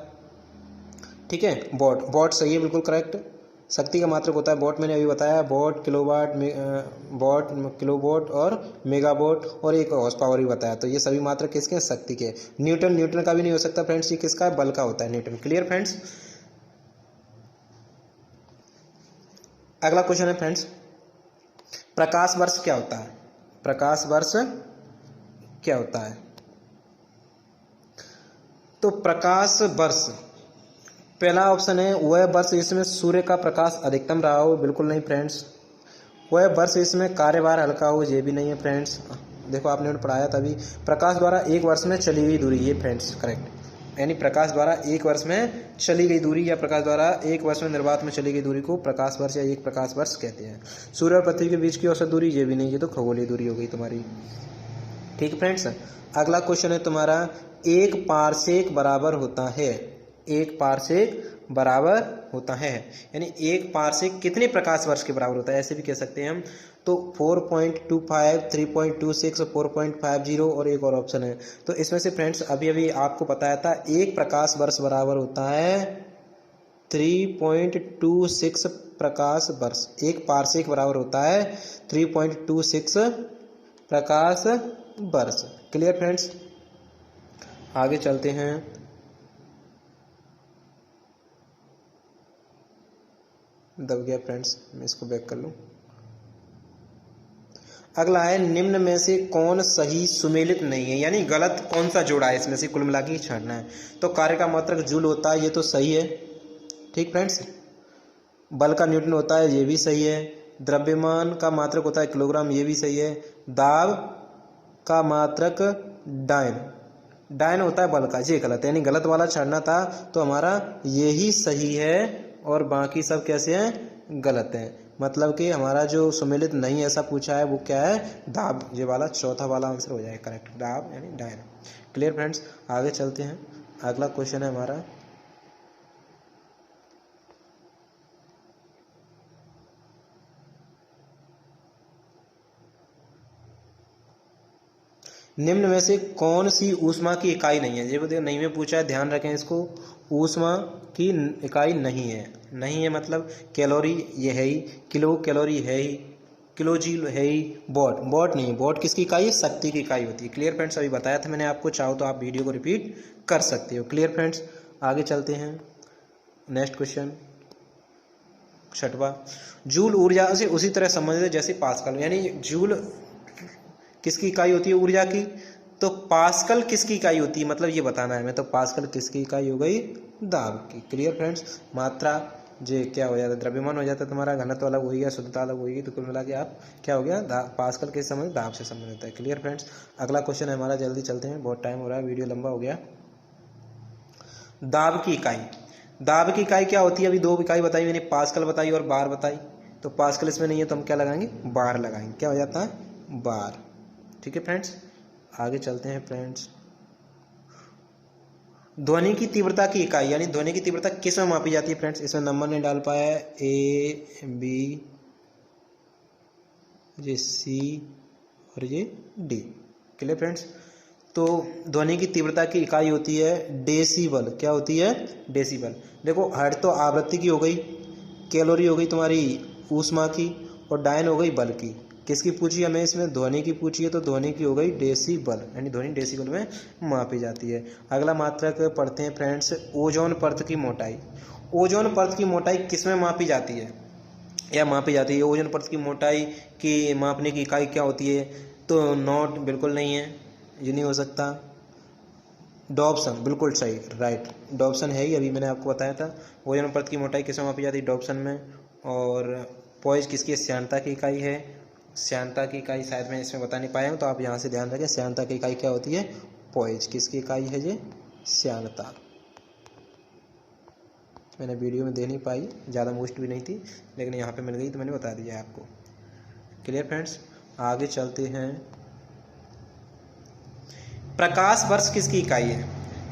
ठीक है, वॉट, वॉट सही है, बिल्कुल करेक्ट। शक्ति का मात्रक होता है वॉट, मैंने अभी बताया, वॉट, किलोवाट, वॉट, किलोवॉट और मेगावॉट, और एक हॉर्स पावर भी बताया। तो ये सभी मात्रक किसके हैं? शक्ति के। न्यूटन, न्यूटन का भी नहीं हो सकता फ्रेंड्स, ये किसका है? बल का होता है, न्यूटन। Clear friends. अगला क्वेश्चन है फ्रेंड्स, प्रकाश वर्ष क्या होता है? प्रकाश वर्ष क्या होता है? तो प्रकाश वर्ष, पहला ऑप्शन है वह वर्ष जिसमें सूर्य का प्रकाश अधिकतम रहा हो। बिल्कुल नहीं फ्रेंड्स। वह वर्ष जिसमें कार्यभार हल्का हो, ये भी नहीं है फ्रेंड्स। देखो आपने पढ़ाया तभी। प्रकाश द्वारा एक वर्ष में चली गई दूरी, ये फ्रेंड्स करेक्ट। यानी प्रकाश द्वारा एक वर्ष में चली गई दूरी, या प्रकाश द्वारा एक वर्ष में निर्वात में चली गई दूरी को प्रकाश वर्ष या एक प्रकाश वर्ष कहते हैं। सूर्य और पृथ्वी के बीच की औसत दूरी, ये भी नहीं, ये तो खगोलीय दूरी हो गई तुम्हारी। ठीक फ्रेंड्स। अगला क्वेश्चन है तुम्हारा, एक पारसेक बराबर होता है। एक पारसेक बराबर होता है, यानी एक पारसेक कितने प्रकाश वर्ष के बराबर होता है, ऐसे भी कह सकते हैं हम। तो 4.25, 3.26, 4.50, और एक और ऑप्शन है। तो इसमें से फ्रेंड्स अभी अभी आपको बताया था एक प्रकाश वर्ष बराबर होता है 3.26 प्रकाश वर्ष। एक पारसेक बराबर होता है 3.26 प्रकाश वर्ष। Clear friends. आगे चलते हैं। दब गया फ्रेंड्स, मैं इसको बैक कर लूँ। अगला है निम्न में से कौन सही सुमेलित नहीं है, यानी गलत कौन सा जोड़ा है इसमें से कुल मिला के छांटना है। तो कार्य का मात्रक जूल होता है, ये तो सही है, ठीक फ्रेंड्स। बल का न्यूटन होता है, ये भी सही है। द्रव्यमान का मात्रक होता है किलोग्राम, ये भी सही है। दाब का मात्रक डायन होता है बल का, ये गलत है, यानी गलत वाला छाड़ना था। तो हमारा यही सही है और बाकी सब कैसे हैं, गलत हैं। मतलब कि हमारा जो सुमेलित नहीं ऐसा पूछा है वो क्या है, दाब, ये वाला चौथा वाला आंसर हो जाएगा करेक्ट, दाब यानी डायन। क्लियर फ्रेंड्स, आगे चलते हैं। अगला क्वेश्चन है हमारा निम्न में से कौन सी ऊष्मा की इकाई नहीं है। ये देखो नहीं में पूछा है, ध्यान रखें इसको। ऊष्मा की इकाई नहीं है मतलब कैलोरी ये है ही, किलो कैलोरी है ही, किलो जूल है ही, वॉट नहीं है। वॉट किसकी इकाई है, शक्ति की इकाई होती है। क्लियर फ्रेंड्स, अभी बताया था मैंने आपको, चाहो तो आप वीडियो को रिपीट कर सकते हो। क्लियर फ्रेंड्स, आगे चलते हैं। नेक्स्ट क्वेश्चन छठवा, जूल ऊर्जा से उसी तरह संबंधित है जैसे पास्कल, यानी जूल किसकी इकाई होती है, ऊर्जा की। तो पास्कल किसकी इकाई होती है, मतलब ये बताना है हमें। तो पास्कल किसकी इकाई हो गई, दाब की। क्लियर फ्रेंड्स, मात्रा जे क्या हो जाता है, द्रव्यमान हो जाता है तुम्हारा, घनत्व अलग हो गया, शुद्धता अलग हो गई, तो कुल मिला के आप क्या हो गया, पास्कल के संबंध दाब से संबंधित है। क्लियर फ्रेंड्स, अगला क्वेश्चन है हमारा, जल्दी चलते हैं, बहुत टाइम हो रहा है, वीडियो लंबा हो गया। दाब की इकाई, दाब की इकाई क्या होती है, अभी दो इकाई बताई मैंने, पास्कल बताई और बार बताई। तो पास्कल इसमें नहीं है तो हम क्या लगाएंगे, बार लगाएंगे। क्या हो जाता है, बार। ठीक है फ्रेंड्स, आगे चलते हैं फ्रेंड्स। ध्वनि की तीव्रता की इकाई, यानी ध्वनि की तीव्रता किस में मापी जाती है फ्रेंड्स। इसमें नंबर नहीं डाल पाया है, ए बी, ये सी और ये डी। क्लियर फ्रेंड्स, तो ध्वनि की तीव्रता की इकाई होती है डेसिबल। क्या होती है, डेसिबल। देखो हर्ट्ज तो आवृत्ति की हो गई, कैलोरी हो गई तुम्हारी ऊष्मा की, और डायन हो गई बल की। किसकी पूछी हमें, इसमें ध्वनि की पूछी है, तो ध्वनि की हो गई डेसिबल, यानी ध्वनि डेसिबल में मापी जाती है। अगला मात्रक पढ़ते हैं फ्रेंड्स, ओजोन परत की मोटाई। ओजोन परत की मोटाई किस में मापी जाती है, या मापी जाती है। ओजोन परत की मोटाई की मापने की इकाई क्या होती है, तो नॉट बिल्कुल नहीं है, ये नहीं हो सकता। डॉप्सन बिल्कुल सही, राइट, डॉप्सन है ही, अभी मैंने आपको बताया था। ओजोन परत की मोटाई किस में मापी जाती है, डॉप्सन में। और पॉइज किसकी श्यानता की इकाई है, श्यानता की इकाई शायद मैं इसमें बता नहीं पाया हूँ, तो आप यहाँ से ध्यान रखें, श्यानता की इकाई क्या होती है, पॉइज। किसकी इकाई है ये, श्यानता। मैंने वीडियो में दे नहीं पाई, ज़्यादा मोस्ट भी नहीं थी, लेकिन यहाँ पे मिल गई तो मैंने बता दिया है आपको। क्लियर फ्रेंड्स, आगे चलते हैं। प्रकाश वर्ष किसकी इकाई है,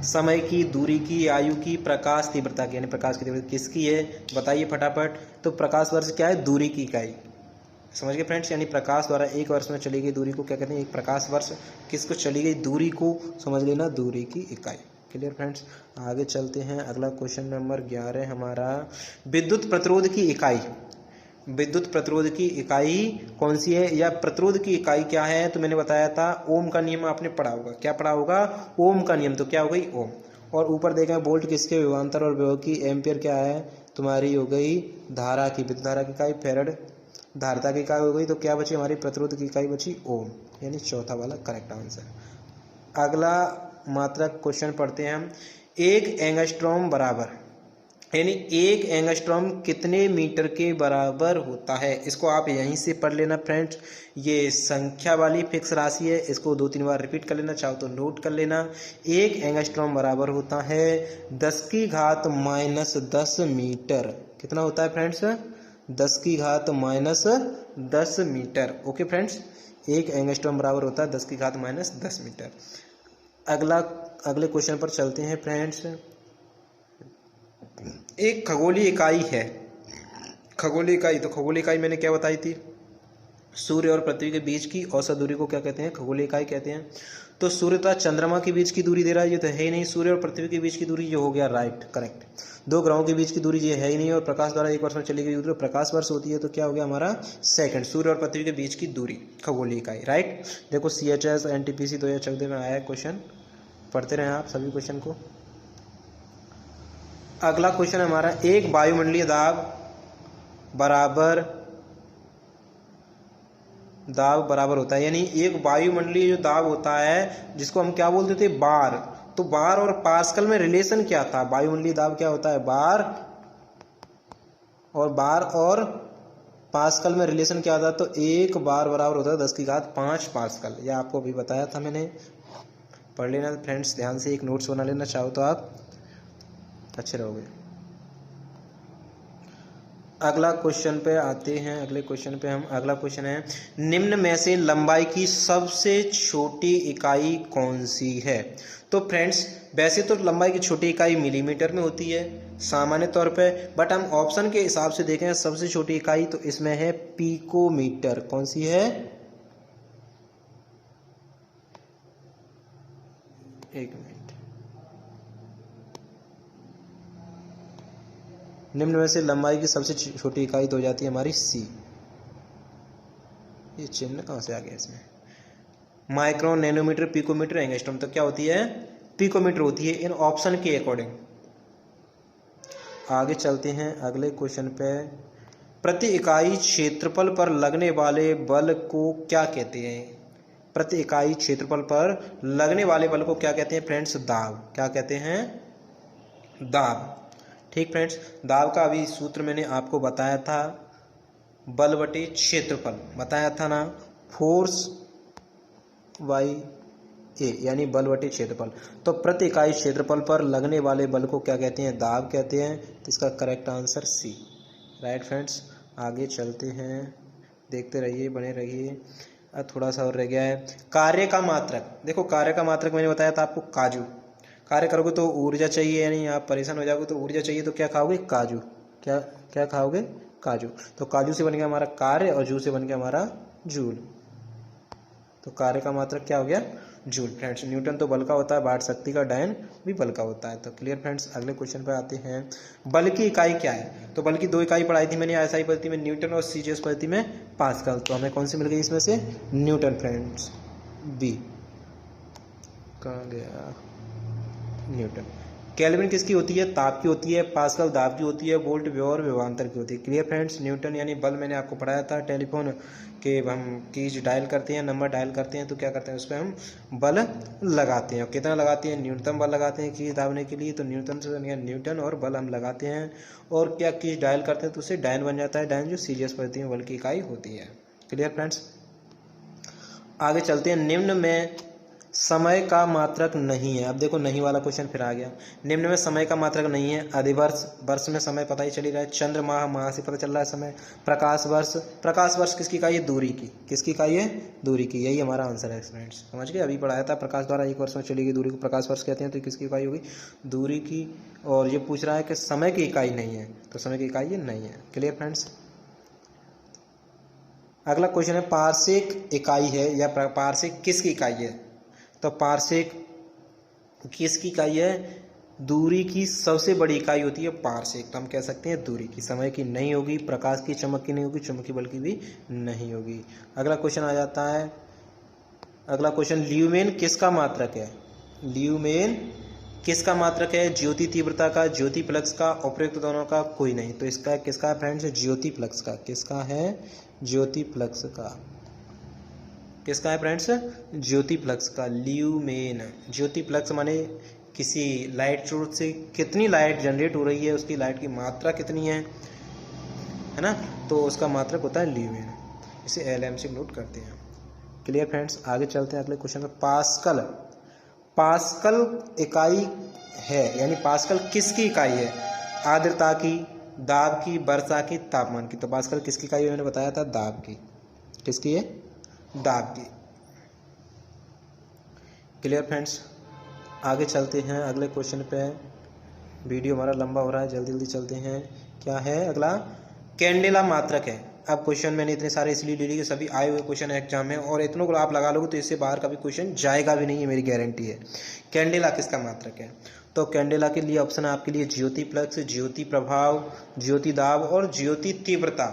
समय की, दूरी की, आयु की, प्रकाश तीव्रता की, यानी प्रकाश की तीव्रता किसकी है, बताइए फटाफट। तो प्रकाश वर्ष क्या है, दूरी की इकाई। समझ गए फ्रेंड्स, यानी प्रकाश द्वारा एक वर्ष में चली गई दूरी को क्या कहते हैं, एक प्रकाश वर्ष। किसको चली गई दूरी को, समझ लेना, दूरी की इकाई। क्लियर फ्रेंड्स, आगे चलते हैं। अगला क्वेश्चन नंबर 11 हमारा, विद्युत प्रतिरोध की इकाई। विद्युत प्रतिरोध की इकाई कौन सी है, या प्रतिरोध की इकाई क्या है, तो मैंने बताया था ओम का नियम आपने पढ़ा होगा। क्या पढ़ा होगा, ओम का नियम, तो क्या हो गई, ओम। और ऊपर देखें वोल्ट किसके, विभवांतर और विभव की। एम्पियर क्या है, तुम्हारी हो गई धारा की, विद्युत धारा की इकाई। फेरड धारिता की इकाई हो गई। तो क्या बची हमारी, प्रतिरोध की इकाई बची ओम, यानी चौथा वाला करेक्ट आंसर। अगला मात्रक क्वेश्चन पढ़ते हैं हम। एक एंगस्ट्रॉम बराबर, यानी एक एंगस्ट्रॉम कितने मीटर के बराबर होता है। इसको आप यहीं से पढ़ लेना फ्रेंड्स, ये संख्या वाली फिक्स राशि है, इसको 2-3 बार रिपीट कर लेना, चाहो तो नोट कर लेना। एक एंगस्ट्रॉम बराबर होता है 10⁻⁻10 मीटर। कितना होता है फ्रेंड्स, 10⁻⁻10 मीटर। ओके फ्रेंड्स, एक एंगस्ट्रॉम बराबर होता है 10⁻⁻10 मीटर। अगले क्वेश्चन पर चलते हैं फ्रेंड्स। एक खगोलीय इकाई है, खगोलीय इकाई, तो खगोलीय इकाई मैंने क्या बताई थी, सूर्य और पृथ्वी के बीच की औसत दूरी को क्या कहते हैं, खगोलीय इकाई कहते हैं। तो सूर्य तथा चंद्रमा के बीच की दूरी दे रहा है, ये तो है ही नहीं। सूर्य और पृथ्वी के बीच की दूरी ये हो गया, राइट, करेक्ट। दो ग्रहों के बीच की दूरी ये है ही नहीं। और प्रकाश द्वारा एक वर्ष में चली गई दूरी प्रकाश वर्ष होती है, तो क्या हो गया हमारा सेकंड। सूर्य और पृथ्वी के बीच की दूरी खगोलीय इकाई, राइट। देखो CHS NTPC 2014 में आया है क्वेश्चन, पढ़ते रहें आप सभी क्वेश्चन को। अगला क्वेश्चन हमारा, एक वायुमंडलीय दाब बराबर दाब बराबर होता है, यानी एक वायुमंडलीय जो दाब होता है जिसको हम क्या बोलते थे, बार, तो बार और पास्कल में रिलेशन क्या था, वायुमंडलीय दाब क्या होता है, बार और पास्कल में रिलेशन क्या था, तो 1 बार बराबर होता है 10⁵ पास्कल। यह आपको भी बताया था मैंने, पढ़ लेना फ्रेंड्स ध्यान से, एक नोट्स बना लेना चाहो तो आप अच्छे रहोगे। अगला क्वेश्चन पे आते हैं, अगले क्वेश्चन पे हम, अगला क्वेश्चन है निम्न में से लंबाई की सबसे छोटी इकाई कौन सी है। तो फ्रेंड्स वैसे तो लंबाई की छोटी इकाई मिलीमीटर में होती है सामान्य तौर पे, बट हम ऑप्शन के हिसाब से देखें सबसे छोटी इकाई तो इसमें है पिकोमीटर। कौन सी है, एक मिनट, निम्न में से लंबाई की सबसे छोटी इकाई तो हो जाती है हमारी सी। ये चिन्ह कहाँ से आ गया इसमें, माइक्रोन, नैनोमीटर, पिकोमीटर, एंगस्ट्रॉम, तो क्या होती है, पिकोमीटर होती है इन ऑप्शन के अकॉर्डिंग। आगे चलते हैं अगले क्वेश्चन पे, प्रति इकाई क्षेत्रफल पर लगने वाले बल को क्या कहते हैं। प्रति इकाई क्षेत्रफल पर लगने वाले बल को क्या कहते हैं फ्रेंड्स, दाब। क्या कहते हैं, दाब। ठीक फ्रेंड्स, दाब का अभी सूत्र मैंने आपको बताया था, बल बटे क्षेत्रफल बताया था ना, फोर्स बाई ए, यानी बल बटे क्षेत्रफल। तो प्रति इकाई क्षेत्रफल पर लगने वाले बल को क्या कहते हैं, दाब कहते हैं। तो इसका correct answer C, right friends. आगे चलते हैं, देखते रहिए, बने रहिए। थोड़ा सा और रह गया है, कार्य का मात्रक। देखो कार्य का मात्रक मैंने बताया था आपको, काजू। कार्य करोगे तो ऊर्जा चाहिए, यानी आप परेशान हो जाओगे तो ऊर्जा चाहिए, तो क्या खाओगे, काजू। क्या क्या खाओगे, काजू। तो काजू से बन गया हमारा कार्य और जू से बन गया हमारा जूल। तो कार्य का मात्रक क्या हो गया, जूल। फ्रेंड्स न्यूटन तो बल का होता है, वाट शक्ति का, डायन भी बल का होता है। तो क्लियर फ्रेंड्स। अगले क्वेश्चन पर आते हैं, बल की इकाई क्या है। तो बल की 2 इकाई पढ़ाई थी मैंने, एसआई पद्धति में न्यूटन और सीजीएस पद्धति में पास्कल। तो हमें कौन सी मिल गई इसमें से, न्यूटन फ्रेंड्स, बी। कहाँ गया, न्यूटन। केल्विन किसकी होती है, ताप की होती है। पास्कल दाब की होती है। वोल्ट व्यौर विभवांतर की होती है। Clear friends. न्यूटन यानी बल मैंने आपको पढ़ाया था, टेलीफोन के हम कीज डायल करते हैं, नंबर डायल करते हैं तो क्या करते हैं, उस पर हम बल लगाते हैं। और कितना लगाते हैं, न्यूनतम बल लगाते हैं कीज दाबने के लिए, तो न्यूटन से न्यूटन और बल हम लगाते हैं। और क्या कीज डायल करते हैं तो उससे डायन बन जाता है, डायन जो सीजीएस पद्धति में बल की इकाई होती है। Clear friends. आगे चलते हैं, निम्न में समय का मात्रक नहीं है। अब देखो नहीं वाला क्वेश्चन फिर आ गया, निम्न में समय का मात्रक नहीं है। अधिवर्ष, वर्ष में समय पता ही चली रहा है। चंद्र माह, माह से पता चल रहा है समय। प्रकाश वर्ष, प्रकाश वर्ष किसकी इकाई है, दूरी की। किसकी इकाई है, दूरी की। यही हमारा आंसर है फ्रेंड्स, समझ गए। अभी पढ़ाया था, प्रकाश द्वारा 1 वर्ष में चली गई दूरी को प्रकाश वर्ष कहते हैं। तो किसकी इकाई होगी, दूरी की। और ये पूछ रहा है कि समय की इकाई नहीं है, तो समय की इकाई ये नहीं है। Clear friends. अगला क्वेश्चन है, पार्सेक इकाई है या पार्सेक किसकी इकाई है। तो पार्सेक किसकी इकाई है, दूरी की सबसे बड़ी इकाई होती है पार्सेक। तो हम कह सकते हैं दूरी की। समय की नहीं होगी, प्रकाश की, चमक की नहीं होगी, चुंबकीय बल की भी नहीं होगी। अगला क्वेश्चन आ जाता है, अगला क्वेश्चन, ल्यूमेन किसका मात्रक है। ल्यूमेन किसका मात्रक है, ज्योति तीव्रता का, ज्योति फ्लक्स का, उपयुक्त दोनों का, कोई नहीं। तो इसका किसका है फ्रेंड्स, ज्योति फ्लक्स का। किसका है, ज्योति फ्लक्स का। किसका है फ्रेंड्स, ज्योति फ्लक्स का। ल्यूमेन, ज्योति फ्लक्स माने किसी लाइट स्रोत से कितनी लाइट जनरेट हो रही है, उसकी लाइट की मात्रा कितनी है ना, तो उसका मात्रक होता है ल्यूमेन। इसे एलएम से नोट करते हैं। Clear friends. आगे चलते हैं अगले क्वेश्चन में, पास्कल। पास्कल इकाई है, यानी पास्कल किसकी इकाई है, आर्द्रता की, दाब की, वर्षा की, तापमान की। तो पास्कल किसकी इकाई है, मैंने बताया था, दाब की। किसकी है, दाब की। Clear friends. आगे चलते हैं अगले क्वेश्चन पे, वीडियो हमारा लंबा हो रहा है, जल्दी जल्दी चलते हैं। क्या है अगला, कैंडेला मात्रक है। अब क्वेश्चन मैंने इतने सारे इसलिए ले लिए कि सभी आए हुए क्वेश्चन एग्जाम में, और इतनों को आप लगा लोगे तो इससे बाहर का भी क्वेश्चन जाएगा भी नहीं, है मेरी गारंटी है। कैंडेला किसका मात्रक है, तो कैंडेला के लिए ऑप्शन है आपके लिए ज्योति फ्लक्स, ज्योति प्रभाव, ज्योति दाब और ज्योति तीव्रता।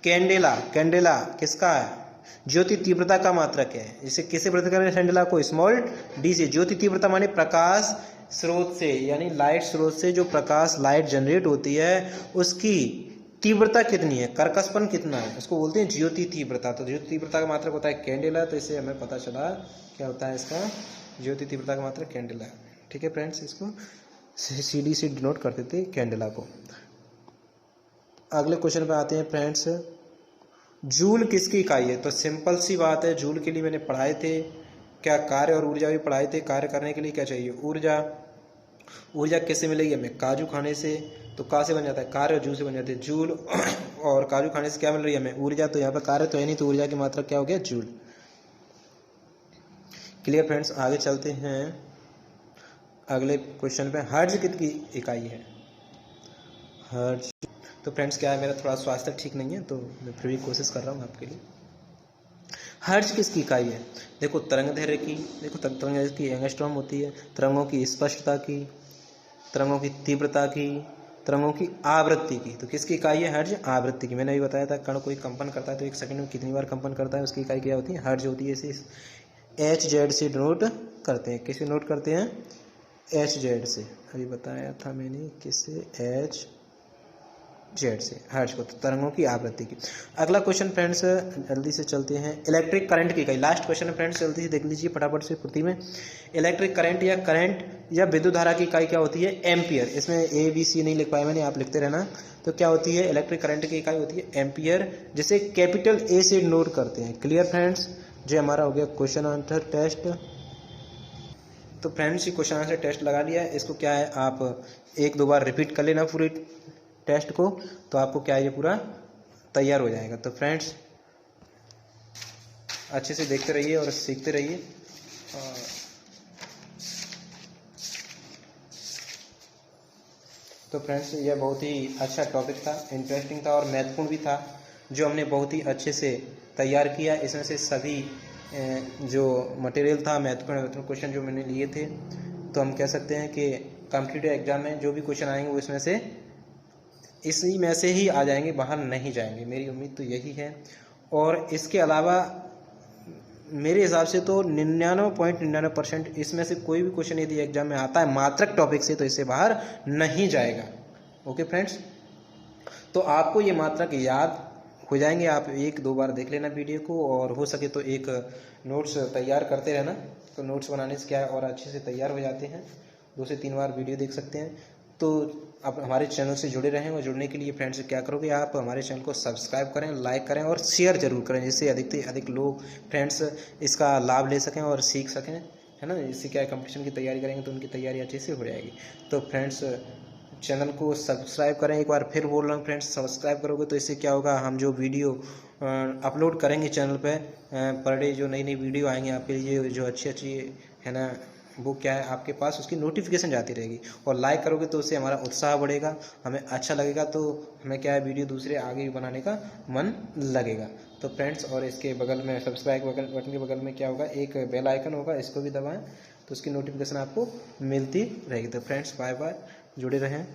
कैंडेला, कैंडेला किसका है, ज्योति तीव्रता का मात्रक है। इसे किसे प्रकट करें, कैंडेला को स्मॉल डी से। ज्योति तीव्रता माने प्रकाश स्रोत से, यानी लाइट स्रोत से जो प्रकाश लाइट जनरेट होती है उसकी तीव्रता कितनी है, कर्कशपन कितना है, उसको बोलते हैं ज्योति तीव्रता। तो ज्योति तीव्रता का मात्रक होता है कैंडेला, तो इससे हमें पता चला क्या होता है इसका, ज्योति तीव्रता का मात्रक कैंडेला। ठीक है फ्रेंड्स, इसको CD से डिनोट करते थे कैंडेला को। अगले क्वेश्चन पे आते हैं फ्रेंड्स, जूल किसकी इकाई है। तो सिंपल सी बात है, जूल के लिए मैंने पढ़ाए थे क्या, कार्य और ऊर्जा भी पढ़ाए थे। कार्य करने के लिए क्या चाहिए, ऊर्जा। ऊर्जा किससे मिलेगी हमें, काजू खाने से। तो का से बन जाता है कार्य और जूल से बन जाते हैं जूल, और काजू खाने से क्या मिल रही है हमें, ऊर्जा। तो यहाँ पर कार्य तो है नहीं, तो ऊर्जा की मात्रा क्या हो गया, जूल। क्लियर फ्रेंड्स, आगे चलते हैं अगले क्वेश्चन पे। हर्ट्ज कितनी इकाई है, हर्ट्ज। तो फ्रेंड्स क्या है, मेरा थोड़ा स्वास्थ्य ठीक नहीं है, तो मैं फिर भी कोशिश कर रहा हूँ आपके लिए। हर्ट्ज किसकी इकाई है, देखो तरंग दैर्घ्य की, देखो तरंग दैर्घ्य की एंगस्ट्रॉम होती है, तरंगों की स्पष्टता की, तरंगों की तीव्रता की, तरंगों की आवृत्ति की। तो किसकी इकाई है, हर्ट्ज, आवृत्ति की। मैंने अभी बताया था कण कोई कंपन करता है तो 1 सेकंड में कितनी बार कंपन करता है, उसकी इकाई क्या होती है, हर्ट्ज होती है। इसे HZ से नोट करते हैं, किसे नोट करते हैं, HZ से। अभी बताया था मैंने किससे, HZ से, हर्ट्ज को, तो तरंगों की आवृत्ति की। अगला क्वेश्चन फ्रेंड्स जल्दी से चलते हैं, इलेक्ट्रिक करंट की इकाई। लास्ट क्वेश्चन है फ्रेंड्स, जल्दी से देख लीजिए फटाफट से फुर्ती में। इलेक्ट्रिक करंट या विद्युत धारा की इकाई क्या होती है, एम्पियर। इसमें ABC नहीं लिख पाया मैंने, आप लिखते रहना। तो क्या होती है, इलेक्ट्रिक करंट की इकाई होती है एम्पियर, जिसे कैपिटल A से नोट करते हैं। क्लियर फ्रेंड्स, जो हमारा हो गया क्वेश्चन आंसर टेस्ट। तो फ्रेंड्स ये क्वेश्चन आंसर टेस्ट लगा लिया है, इसको क्या है आप 1-2 बार रिपीट कर लेना पूरे टेस्ट को, तो आपको क्या है ये पूरा तैयार हो जाएगा। तो फ्रेंड्स अच्छे से देखते रहिए और सीखते रहिए। तो फ्रेंड्स ये बहुत ही अच्छा टॉपिक था, इंटरेस्टिंग था और महत्वपूर्ण भी था, जो हमने बहुत ही अच्छे से तैयार किया। इसमें से सभी जो मटेरियल था, महत्वपूर्ण क्वेश्चन जो मैंने लिए थे, तो हम कह सकते हैं कि कॉम्पिटिटिव एग्जाम में जो भी क्वेश्चन आएंगे वो इसमें से इसी में से ही आ जाएंगे, बाहर नहीं जाएंगे। मेरी उम्मीद तो यही है। और इसके अलावा मेरे हिसाब से तो 99.99% इसमें से कोई भी क्वेश्चन यदि एग्जाम में आता है मात्रक टॉपिक से, तो इससे बाहर नहीं जाएगा। ओके फ्रेंड्स, तो आपको ये मात्रक याद हो जाएंगे। आप 1-2 बार देख लेना वीडियो को, और हो सके तो एक नोट्स तैयार करते रहना। तो नोट्स बनाने से क्या है और अच्छे से तैयार हो जाते हैं। 2 से 3 बार वीडियो देख सकते हैं। तो आप हमारे चैनल से जुड़े रहें, और जुड़ने के लिए फ्रेंड्स क्या करोगे, आप हमारे चैनल को सब्सक्राइब करें, लाइक करें और शेयर जरूर करें, जिससे अधिक से अधिक लोग फ्रेंड्स इसका लाभ ले सकें और सीख सकें, है ना। इससे क्या है, कंपटीशन की तैयारी करेंगे तो उनकी तैयारी अच्छे से हो जाएगी। तो फ्रेंड्स चैनल को सब्सक्राइब करें, एक बार फिर बोल रहा हूँ फ्रेंड्स, सब्सक्राइब करोगे तो इससे क्या होगा, हम जो वीडियो अपलोड करेंगे चैनल पे पर डे, जो नई नई वीडियो आएंगी आपके लिए, जो अच्छी है ना, वो क्या है आपके पास उसकी नोटिफिकेशन जाती रहेगी। और लाइक करोगे तो उससे हमारा उत्साह बढ़ेगा, हमें अच्छा लगेगा, तो हमें क्या है वीडियो दूसरे आगे भी बनाने का मन लगेगा। तो फ्रेंड्स, और इसके बगल में सब्सक्राइब बटन के बगल में क्या होगा, एक बेल आइकन होगा, इसको भी दबाएं तो उसकी नोटिफिकेशन आपको मिलती रहेगी। तो फ्रेंड्स बाय बाय, जुड़े रहें।